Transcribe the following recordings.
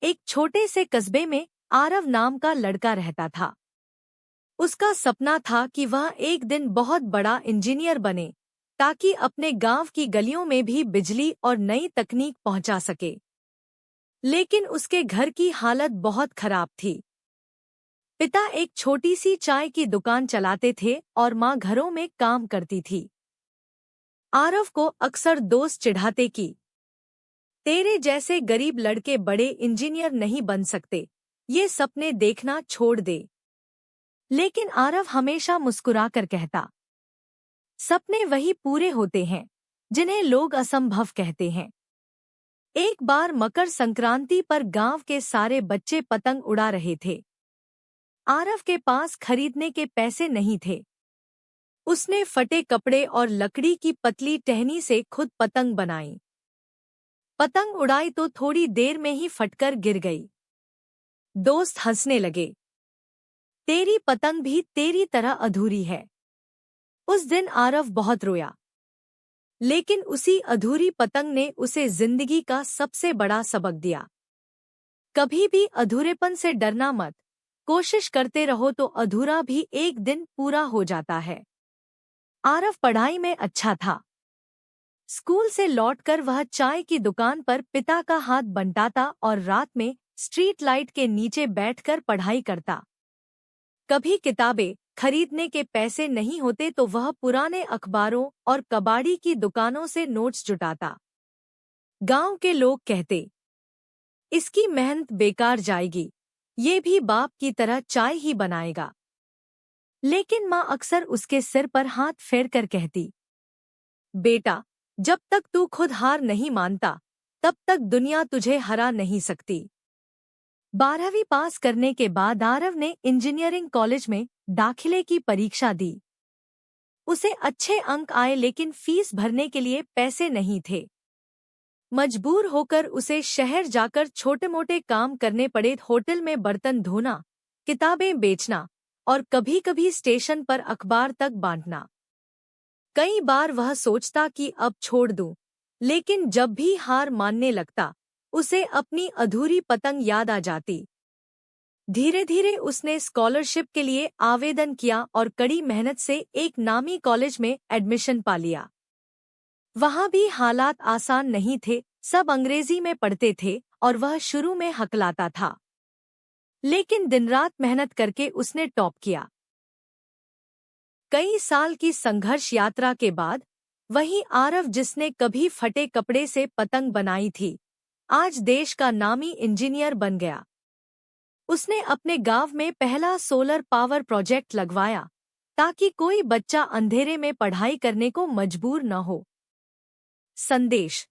एक छोटे से कस्बे में आरव नाम का लड़का रहता था। उसका सपना था कि वह एक दिन बहुत बड़ा इंजीनियर बने, ताकि अपने गांव की गलियों में भी बिजली और नई तकनीक पहुंचा सके। लेकिन उसके घर की हालत बहुत खराब थी। पिता एक छोटी सी चाय की दुकान चलाते थे और माँ घरों में काम करती थी। आरव को अक्सर दोस्त चिढ़ाते कि तेरे जैसे गरीब लड़के बड़े इंजीनियर नहीं बन सकते, ये सपने देखना छोड़ दे। लेकिन आरव हमेशा मुस्कुराकर कहता, सपने वही पूरे होते हैं जिन्हें लोग असंभव कहते हैं। एक बार मकर संक्रांति पर गांव के सारे बच्चे पतंग उड़ा रहे थे। आरव के पास खरीदने के पैसे नहीं थे। उसने फटे कपड़े और लकड़ी की पतली टहनी से खुद पतंग बनाई। पतंग उड़ाई तो थोड़ी देर में ही फटकर गिर गई। दोस्त हंसने लगे, तेरी पतंग भी तेरी तरह अधूरी है। उस दिन आरव बहुत रोया। लेकिन उसी अधूरी पतंग ने उसे जिंदगी का सबसे बड़ा सबक दिया। कभी भी अधूरेपन से डरना मत, कोशिश करते रहो तो अधूरा भी एक दिन पूरा हो जाता है। आरव पढ़ाई में अच्छा था। स्कूल से लौटकर वह चाय की दुकान पर पिता का हाथ बंटाता और रात में स्ट्रीट लाइट के नीचे बैठकर पढ़ाई करता। कभी किताबें खरीदने के पैसे नहीं होते तो वह पुराने अखबारों और कबाड़ी की दुकानों से नोट्स जुटाता। गांव के लोग कहते, इसकी मेहनत बेकार जाएगी, ये भी बाप की तरह चाय ही बनाएगा। लेकिन माँ अक्सर उसके सिर पर हाथ फेरकर कहती, बेटा, जब तक तू खुद हार नहीं मानता, तब तक दुनिया तुझे हरा नहीं सकती। 12वीं पास करने के बाद आरव ने इंजीनियरिंग कॉलेज में दाखिले की परीक्षा दी। उसे अच्छे अंक आए लेकिन फीस भरने के लिए पैसे नहीं थे। मजबूर होकर उसे शहर जाकर छोटे-मोटे काम करने पड़े। होटल में बर्तन धोना, किताबें बेचना और कभी-कभी स्टेशन पर अखबार तक बांटना। कई बार वह सोचता कि अब छोड़ दूं, लेकिन जब भी हार मानने लगता, उसे अपनी अधूरी पतंग याद आ जाती। धीरे धीरे उसने स्कॉलरशिप के लिए आवेदन किया और कड़ी मेहनत से एक नामी कॉलेज में एडमिशन पा लिया। वहां भी हालात आसान नहीं थे, सब अंग्रेजी में पढ़ते थे और वह शुरू में हकलाता था। लेकिन दिन-रात मेहनत करके उसने टॉप किया। कई साल की संघर्ष यात्रा के बाद वही आरव जिसने कभी फटे कपड़े से पतंग बनाई थी, आज देश का नामी इंजीनियर बन गया। उसने अपने गांव में पहला सोलर पावर प्रोजेक्ट लगवाया, ताकि कोई बच्चा अंधेरे में पढ़ाई करने को मजबूर न हो। संदेश: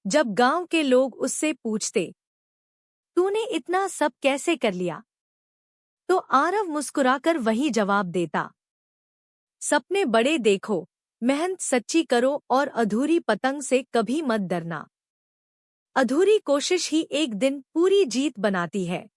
जब गांव के लोग उससे पूछते, तूने इतना सब कैसे कर लिया, तो आरव मुस्कुराकर वही जवाब देता, सपने बड़े देखो, मेहनत सच्ची करो और अधूरी पतंग से कभी मत डरना। अधूरी कोशिश ही एक दिन पूरी जीत बनाती है।